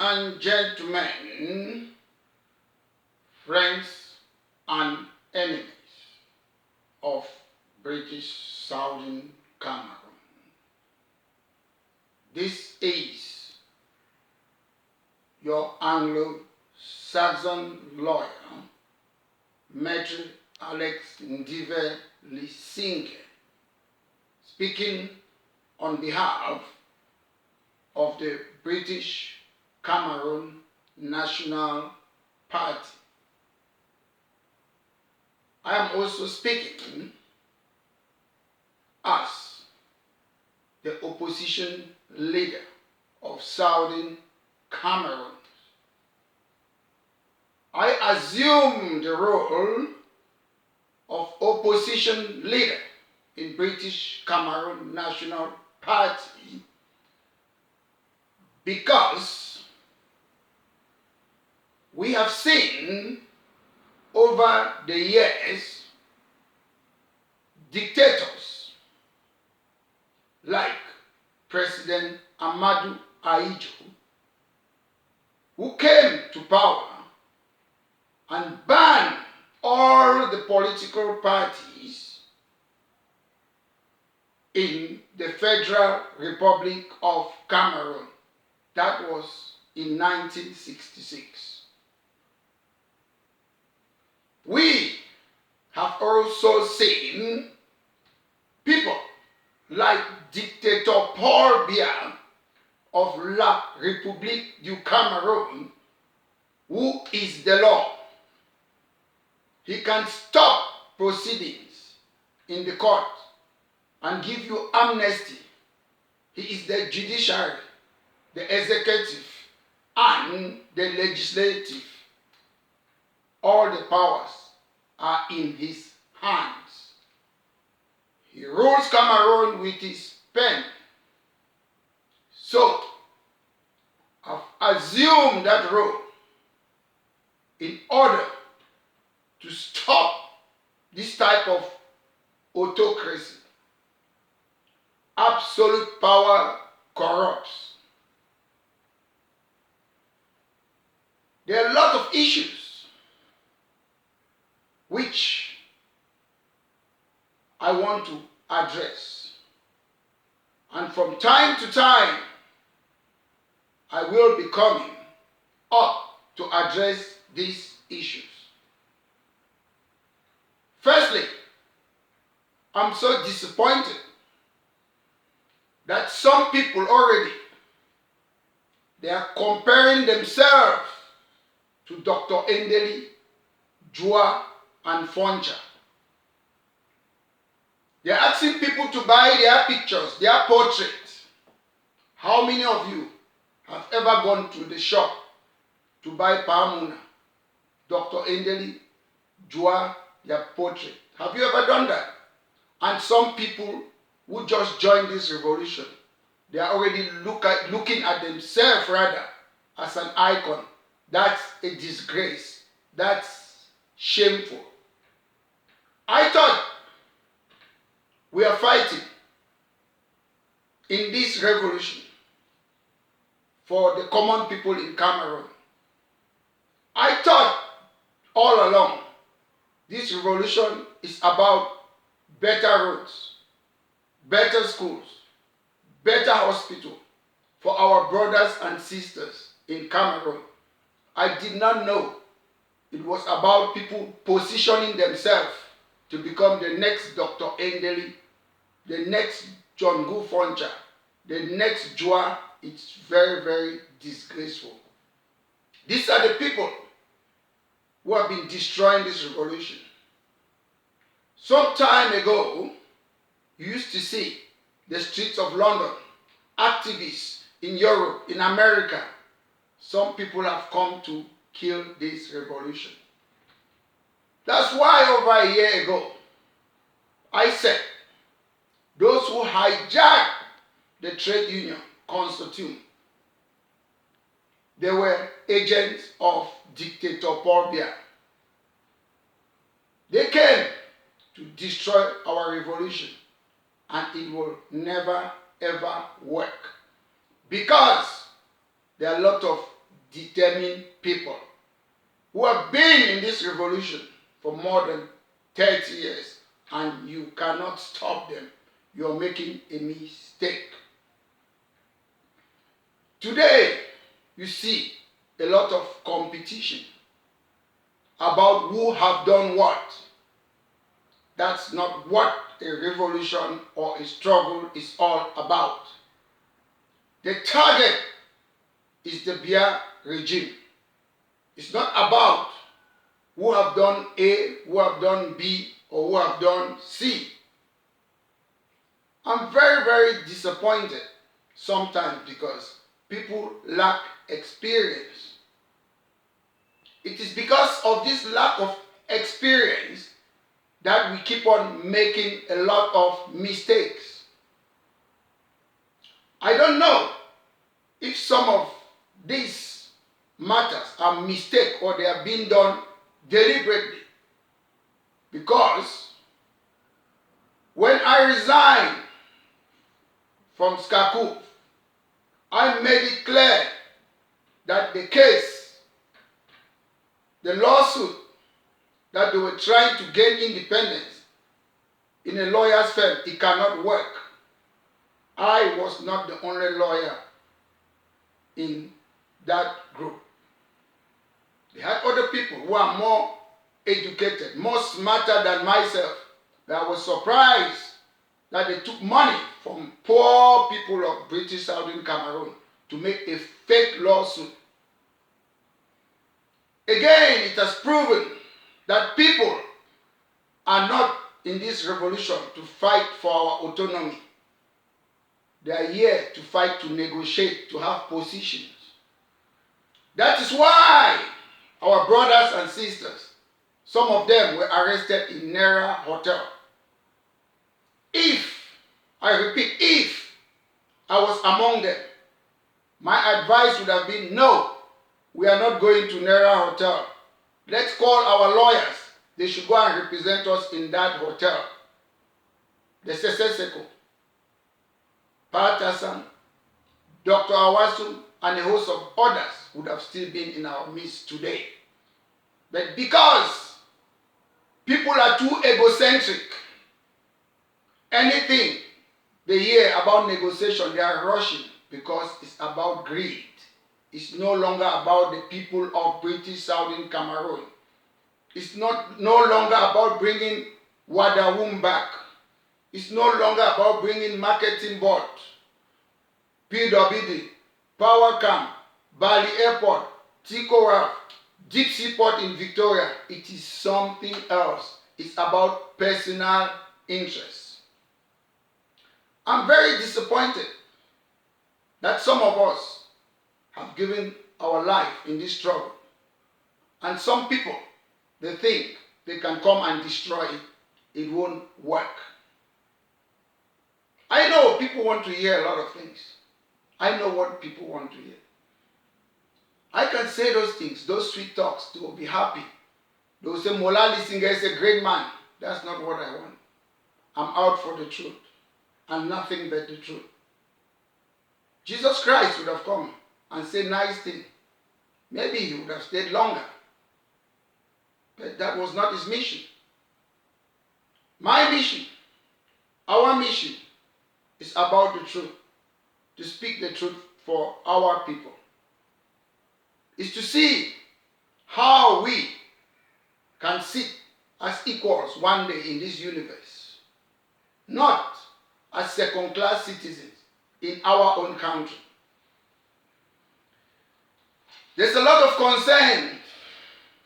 and gentlemen, friends and enemies of British Southern Cameroon. This is your Anglo-Saxon lawyer, Maitre Alex Ndive Lisinge, speaking on behalf of the British Cameroon National Party. I am also speaking as the opposition leader of Southern Cameroon. I assume the role of opposition leader in British Cameroon National Party because we have seen over the years dictators like President Amadou Ahidjo, who came to power and banned all the political parties in the Federal Republic of Cameroon. That was in 1966. We have also seen people like Dictator Paul Biya of La République du Cameroun, who is the law. He can stop proceedings in the court and give you amnesty. He is the judiciary, the executive, and the legislative. All the powers are in his hands. He rules Cameroon with his pen. So, I've assumed that role in order to stop this type of autocracy. Absolute power corrupts. There are a lot of issues which I want to address. And from time to time, I will be coming up to address these issues. Firstly, I'm so disappointed that some people already, they are comparing themselves to Dr. Ndeli, Jua, and Foncha. They are asking people to buy their pictures, their portraits. How many of you have ever gone to the shop to buy Pamuna, Dr. Ndeli, Jua, their portrait? Have you ever done that? And some people who just joined this revolution, they are already looking at themselves rather as an icon. That's a disgrace. That's shameful. I thought we are fighting in this revolution for the common people in Cameroon. I thought all along this revolution is about better roads, better schools, better hospital for our brothers and sisters in Cameroon. I did not know it was about people positioning themselves to become the next Dr. Ndeli, the next John Gu Foncha, the next Jua. It's very, very disgraceful. These are the people who have been destroying this revolution. Some time ago, you used to see the streets of London, activists in Europe, in America. Some people have come to kill this revolution. That's why over a year ago, I said, those who hijacked the trade union consortium, they were agents of Dictator Paul Biya. They came to destroy our revolution, and it will never ever work because there are a lot of determined people who have been in this revolution for more than 30 years, and you cannot stop them. You're making a mistake. Today, you see a lot of competition about who have done what. That's not what a revolution or a struggle is all about. The target is the Biya regime. It's not about who have done A, who have done B, or who have done C. I'm very, very disappointed sometimes because people lack experience. It is because of this lack of experience that we keep on making a lot of mistakes. I don't know if some of these matters are mistakes or they are being done deliberately. Because when I resigned from Skaku, I made it clear that the case, the lawsuit that they were trying to gain independence in a lawyer's firm, it cannot work. I was not the only lawyer in that group. They had other people who are more educated, more smarter than myself. But I was surprised that they took money from poor people of British Southern Cameroon to make a fake lawsuit. Again, it has proven that people are not in this revolution to fight for our autonomy. They are here to fight, to negotiate, to have positions. That is why our brothers and sisters, some of them were arrested in Nera Hotel. If, I repeat, if I was among them, my advice would have been, no, we are not going to Nera Hotel. Let's call our lawyers. They should go and represent us in that hotel. The Seseseko, Patasan, Dr. Awasu, and a host of others would have still been in our midst today. But because people are too egocentric, anything they hear about negotiation, they are rushing because it's about greed. It's no longer about the people of British Southern Cameroon. It's no longer about bringing Wadawum back. It's no longer about bringing marketing board, PWD, Power Camp, Bali Airport, Tikora, Deep Seaport in Victoria. It is something else. It's about personal interests. I'm very disappointed that some of us have given our life in this struggle. And some people, they think they can come and destroy it. It won't work. I know people want to hear a lot of things. I know what people want to hear. I can say those things, those sweet talks. They will be happy. They will say, Mola Lisinga is a great man. That's not what I want. I'm out for the truth. And nothing but the truth. Jesus Christ would have come and said nice things. Maybe he would have stayed longer. But that was not his mission. My mission, our mission, is about the truth. To speak the truth for our people. Is to see how we can sit as equals one day in this universe. Not as second-class citizens in our own country. There's a lot of concern,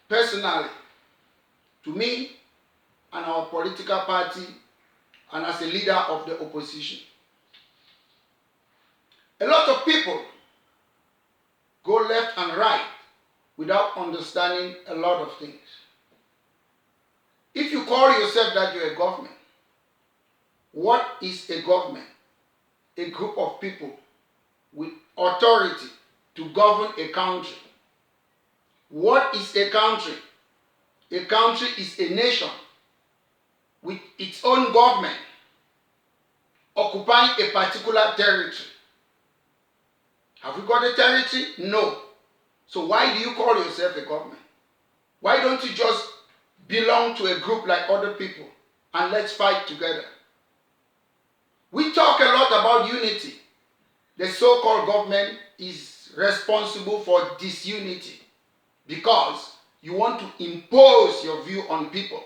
personally, to me and our political party and as a leader of the opposition. A lot of people go left and right without understanding a lot of things. If you call yourself that you're a government, what is a government? A group of people with authority to govern a country. What is a country? A country is a nation with its own government occupying a particular territory. Have we got a territory? No. So why do you call yourself a government? Why don't you just belong to a group like other people and let's fight together? We talk a lot about unity. The so-called government is responsible for disunity because you want to impose your view on people.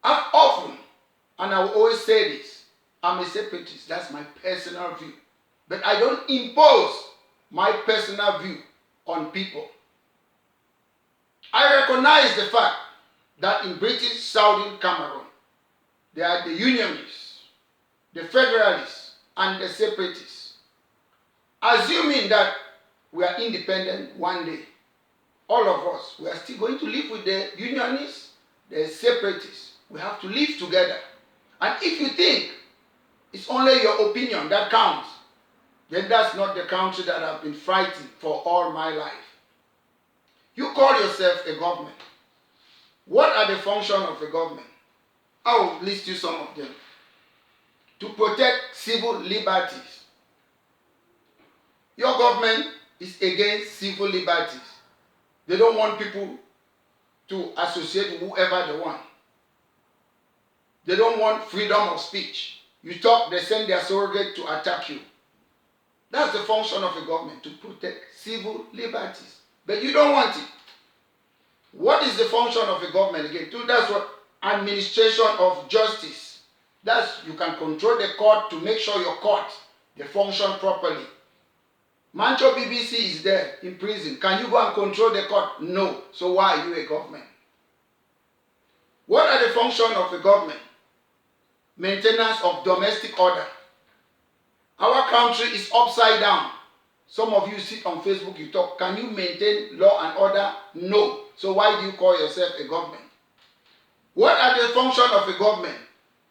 I've often, and I will always say this, I'm a separatist, that's my personal view. But I don't impose my personal view on people. I recognize the fact that in British Southern Cameroon, there are the Unionists, the Federalists, and the Separatists. Assuming that we are independent one day, all of us, we are still going to live with the Unionists, the Separatists. We have to live together. And if you think it's only your opinion that counts, then that's not the country that I've been fighting for all my life. You call yourself a government. What are the functions of a government? I'll list you some of them. To protect civil liberties. Your government is against civil liberties. They don't want people to associate with whoever they want. They don't want freedom of speech. You talk, they send their surrogate to attack you. That's the function of a government, to protect civil liberties. But you don't want it. What is the function of a government again? That's what administration of justice. That's, you can control the court to make sure your court, they function properly. Mancho BBC is there in prison. Can you go and control the court? No. So why are you a government? What are the functions of a government? Maintenance of domestic order. Our country is upside down. Some of you sit on Facebook, you talk, can you maintain law and order? No. So why do you call yourself a government? What are the functions of a government?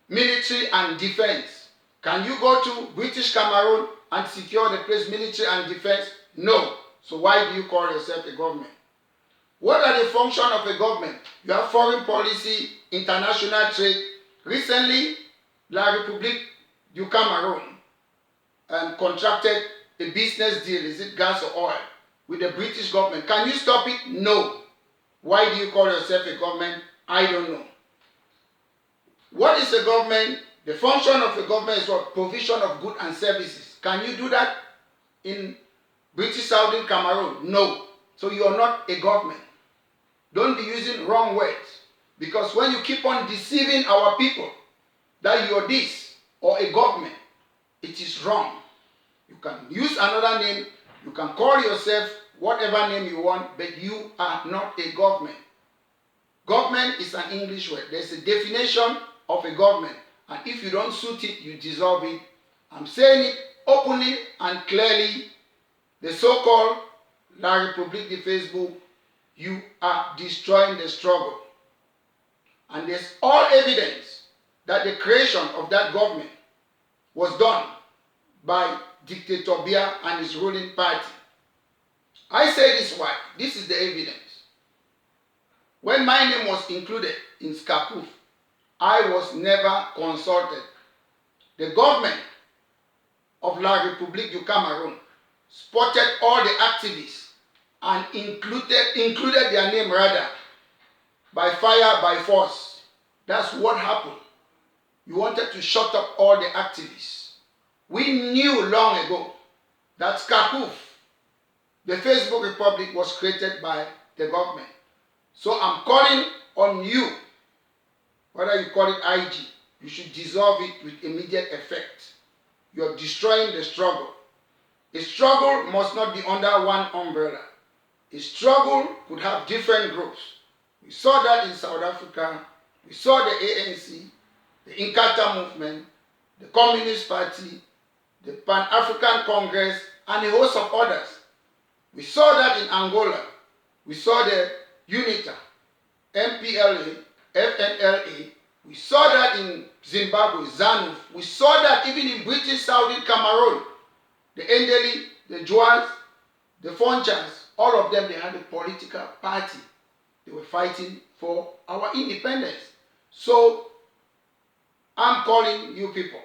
Military and defense. Can you go to British Cameroon and secure the place military and defense? No. So why do you call yourself a government? What are the functions of a government? You have foreign policy, international trade. Recently, La République du Cameroon contracted a business deal, is it gas or oil, with the British government. Can you stop it? No. Why do you call yourself a government? I don't know. What is a government? The function of a government is what? Provision of goods and services. Can you do that in British Southern Cameroon? No. So you are not a government. Don't be using wrong words. Because when you keep on deceiving our people that you are this or a government, it is wrong. You can use another name. You can call yourself whatever name you want, but you are not a government. Government is an English word. There's a definition of a government. And if you don't suit it, you dissolve it. I'm saying it openly and clearly. The so-called La République de Facebook, you are destroying the struggle. And there's all evidence that the creation of that government was done by Dictator Biya and his ruling party. I say this why. This is the evidence. When my name was included in SCAPUF, I was never consulted. The government of La République du Cameroun spotted all the activists and included their name rather by fire, by force. That's what happened. You wanted to shut up all the activists. We knew long ago that SCAPUF, the Facebook Republic, was created by the government. So I'm calling on you, whether you call it IG, you should dissolve it with immediate effect. You're destroying the struggle. A struggle must not be under one umbrella. A struggle could have different groups. We saw that in South Africa. We saw the ANC, the Inkatha movement, the Communist Party, the Pan-African Congress, and a host of others. We saw that in Angola. We saw the UNITA, MPLA, FNLA. We saw that in Zimbabwe, ZANU. We saw that even in British Southern Cameroon. The Endeli, the Juas, the Fonchas, all of them, they had a political party. They were fighting for our independence. So, I'm calling you people.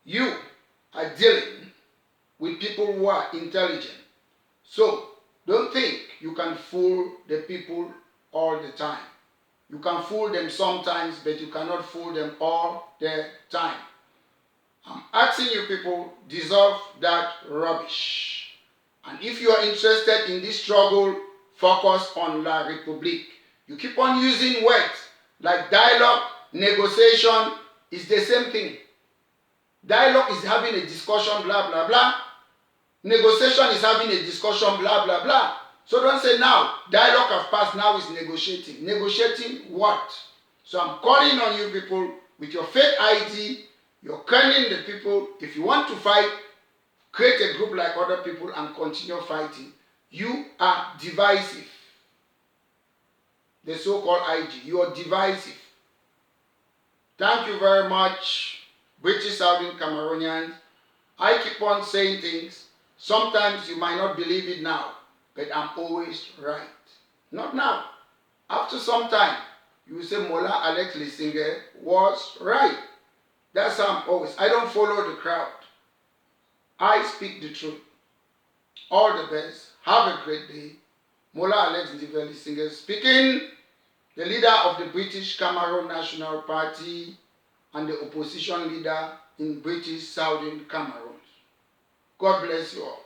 You are dealing with people who are intelligent. So, don't think you can fool the people all the time. You can fool them sometimes, but you cannot fool them all the time. I'm asking you people, dissolve that rubbish. And if you are interested in this struggle, focus on La République. You keep on using words like dialogue, negotiation, is the same thing. Dialogue is having a discussion, blah, blah, blah. Negotiation is having a discussion, blah, blah, blah. So don't say now, dialogue has passed, now is negotiating. Negotiating what? So I'm calling on you people with your fake ID, you're killing the people. If you want to fight, create a group like other people and continue fighting. You are divisive. The so-called IG, you are divisive. Thank you very much, British Southern Cameroonians. I keep on saying things. Sometimes you might not believe it now, but I'm always right. Not now. After some time, you will say Mola Alex Lissinger was right. That's how I'm always. I don't follow the crowd. I speak the truth. All the best. Have a great day. Mola Alex Lissinger speaking, the leader of the British Cameroon National Party and the opposition leader in British Southern Cameroon. God bless you all.